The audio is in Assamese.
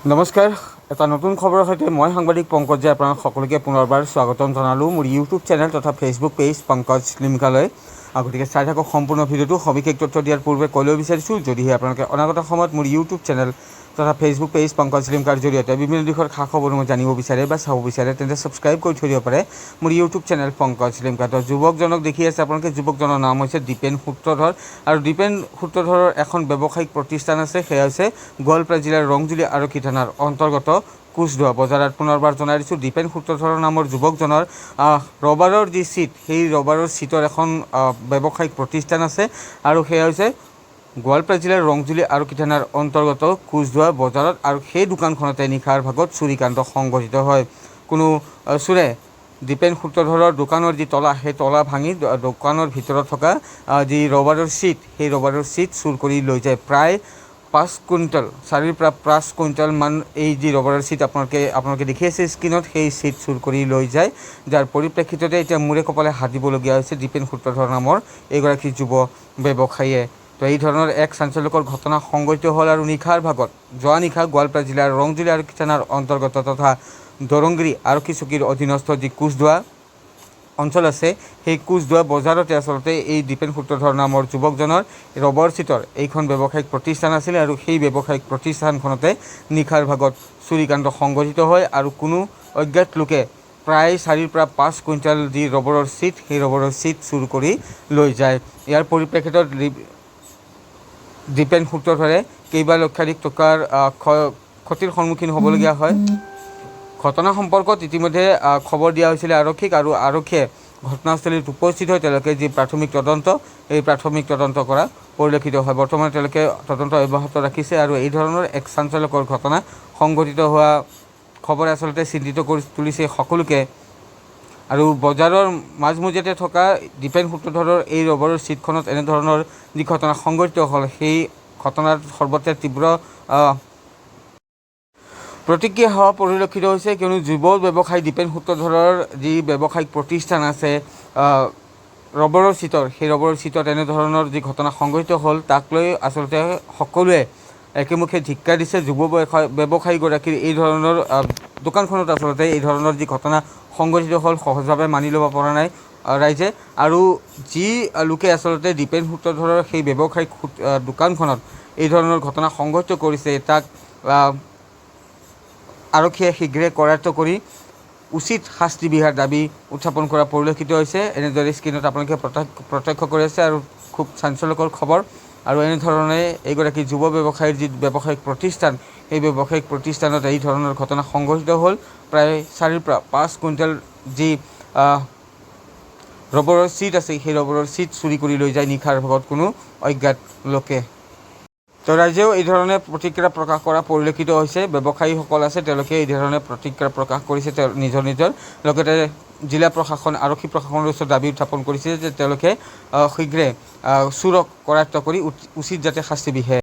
নমস্কাৰ, এটা নতুন খবৰৰ সৈতে মই সাংবাদিক পংকজে আপোনাক সকলোকে পুনৰবাৰ স্বাগতম জনালোঁ মোৰ ইউটিউব চেনেল তথা ফেচবুক পেজ পংকজ লিমকালৈ। গতিকে চাই থাকক সম্পূৰ্ণ ভিডিঅ'টো। সবিশেষ তথ্য দিয়াৰ পূৰ্বে ক'লৈ বিচাৰিছোঁ, যদিহে আপোনালোকে অনাগত সময়ত মোৰ ইউটিউব চেনেল তথা ফেচবুক পেজ পংকজ লিমকাৰ জৰিয়তে বিভিন্ন দিশৰ খা খবৰসমূহ জানিব বিচাৰে বা চাব বিচাৰে, তেন্তে ছাবস্ক্ৰাইব কৰি থৈ দিব পাৰে মোৰ ইউটিউব চেনেল পংকজ লিমকা। তো যুৱকজনক দেখি আছে আপোনালোকে, যুৱকজনৰ নাম হৈছে দীপেন সূত্ৰধৰ। আৰু দীপেন সূত্ৰধৰৰ এখন ব্যৱসায়িক প্ৰতিষ্ঠান আছে, সেয়া হৈছে গোৱালপাৰা জিলাৰ ৰংজুলি আৰক্ষী থানাৰ অন্তৰ্গত কোচদোৱা বজাৰত। পুনৰবাৰ জনাই দিছোঁ, দীপেন সূত্ৰধৰৰ নামৰ যুৱকজনৰ ৰবাৰৰ যি চিট, সেই ৰবাৰৰ চিটৰ এখন ব্যৱসায়িক প্ৰতিষ্ঠান আছে, আৰু সেয়া হৈছে গোৱালপাৰা জিলাৰ ৰংজুলি আৰক্ষী থানাৰ অন্তৰ্গত কোচদোৱা বজাৰত। আৰু সেই দোকানখনতে নিশাৰ ভাগত চুৰিকাণ্ড সংঘটিত হয়। কোনো চোৰে দীপেন সূত্ৰধৰৰ দোকানৰ যি তলা, সেই তলা ভাঙি দোকানৰ ভিতৰত থকা যি ৰবাৰৰ চিট, সেই ৰবাৰৰ চিট চুৰ কৰি লৈ যায়। প্ৰায় 5 কুইণ্টেল, 4ৰ পৰা 5 কুইণ্টেলমান এই যি ৰবাৰৰ চিট আপোনালোকে দেখি আছে স্ক্ৰীণত, সেই চিট চুৰ কৰি লৈ যায়। যাৰ পৰিপ্ৰেক্ষিততে এতিয়া মূৰে কপালে হাত দিবলগীয়া হৈছে দীপেন সূত্ৰধৰ নামৰ এগৰাকী যুৱ ব্যৱসায়ীয়ে। তো এই ধৰণৰ এক চাঞ্চল্যকৰ ঘটনা সংঘটিত হ'ল। আৰু নিশাৰ ভাগত, যোৱা নিশা গোৱালপাৰা জিলাৰ ৰংজুলি আৰক্ষী থানাৰ অন্তৰ্গত তথা দৰংগিৰি আৰক্ষী চকীৰ অধীনস্থ যি কোচদোৱা অঞ্চল আছে, সেই কোচদোৱা বজাৰতে আচলতে এই দীপেন সূত্ৰধৰ নামৰ যুৱকজনৰ ৰবৰ চিটৰ এইখন ব্যৱসায়িক প্ৰতিষ্ঠান আছিলে। আৰু সেই ব্যৱসায়িক প্ৰতিষ্ঠানখনতে নিশাৰ ভাগত চুৰিকাণ্ড সংঘটিত হয়। আৰু কোনো অজ্ঞাত লোকে প্ৰায় 4ৰ পৰা 5 কুইণ্টেল যি ৰবৰৰ চিট, সেই ৰবৰৰ চিট চুৰ কৰি লৈ যায়। ইয়াৰ পৰিপ্ৰেক্ষিতত দীপেন সূত্ৰধৰে কেইবা লক্ষাধিক টকাৰ ক্ষতিৰ সন্মুখীন হ'বলগীয়া হয়। ঘটনা সম্পৰ্কত ইতিমধ্যে খবৰ দিয়া হৈছিলে আৰক্ষীক, আৰু আৰক্ষীয়ে ঘটনাস্থলীত উপস্থিত হৈ তেওঁলোকে যি প্ৰাথমিক তদন্ত, এই প্ৰাথমিক তদন্ত কৰা পৰিলক্ষিত হয়। বৰ্তমান তেওঁলোকে তদন্ত অব্যাহত ৰাখিছে। আৰু এই ধৰণৰ এক চাঞ্চল্যকৰ ঘটনা সংঘটিত হোৱা খবৰে আচলতে চিন্তিত কৰি তুলিছে সকলোকে। আৰু বজাৰৰ মাজমজিয়াতে থকা দীপেন সূত্ৰধৰৰ এই ৰবৰৰ চিটখনত এনেধৰণৰ যি ঘটনা সংঘটিত হ'ল, সেই ঘটনাত সৰ্বত্ৰে তীব্ৰ প্ৰতিক্ৰিয়া হোৱা পৰিলক্ষিত হৈছে। কিয়নো যুৱ ব্যৱসায়ী দীপেন সূত্ৰধৰৰ যি ব্যৱসায়িক প্ৰতিষ্ঠান আছে ৰবৰৰ চিটৰ, সেই ৰবৰৰ চিটত এনেধৰণৰ যি ঘটনা সংঘটিত হ'ল, তাক লৈ আচলতে সকলোৱে একেমুখে ধিক্কাৰ দিছে। যুৱ ব্যৱসায়ীগৰাকীৰ এই ধৰণৰ দোকানখনত আচলতে এই ধৰণৰ যি ঘটনা সংঘটিত হ'ল, সহজভাৱে মানি ল'ব পৰা নাই ৰাইজে। আৰু যি লোকে আচলতে দীপেন সূত্ৰধৰৰ সেই ব্যৱসায়িক দোকানখনত এই ধৰণৰ ঘটনা সংঘটিত কৰিছে, তাক আৰক্ষীয়ে শীঘ্ৰে কৰায়ত্ব কৰি উচিত শাস্তি বিহাৰ দাবী উত্থাপন কৰা পৰিলক্ষিত হৈছে। এনেদৰে স্ক্ৰীণত আপোনালোকে প্ৰত্যক্ষ কৰি আছে। আৰু খুব চাঞ্চল্যকৰ খবৰ। আৰু এনেধৰণে এইগৰাকী যুৱ ব্যৱসায়ীৰ যি ব্যৱসায়িক প্ৰতিষ্ঠান, সেই ব্যৱসায়িক প্ৰতিষ্ঠানত এই ধৰণৰ ঘটনা সংঘটিত হ'ল। প্ৰায় 4ৰ পৰা 5 কুইণ্টেল যি ৰবৰৰ চিট আছে, সেই ৰবৰৰ চিট চুৰি কৰি লৈ যায় নিশাৰ ভাগত কোনো অজ্ঞাত লোকে। তো ৰাইজেও এই ধৰণে প্ৰতিক্ৰিয়া প্ৰকাশ কৰা পৰিলক্ষিত হৈছে। ব্যৱসায়ীসকল আছে, তেওঁলোকে এই ধৰণে প্ৰতিক্ৰিয়া প্ৰকাশ কৰিছে নিজৰ লগতে জিলা প্ৰশাসন, আৰক্ষী প্ৰশাসনৰ ওচৰত দাবী উত্থাপন কৰিছে যে তেওঁলোকে শীঘ্ৰে চোৰক কৰায়ত্ব কৰি উচিত যাতে শাস্তি বিহে।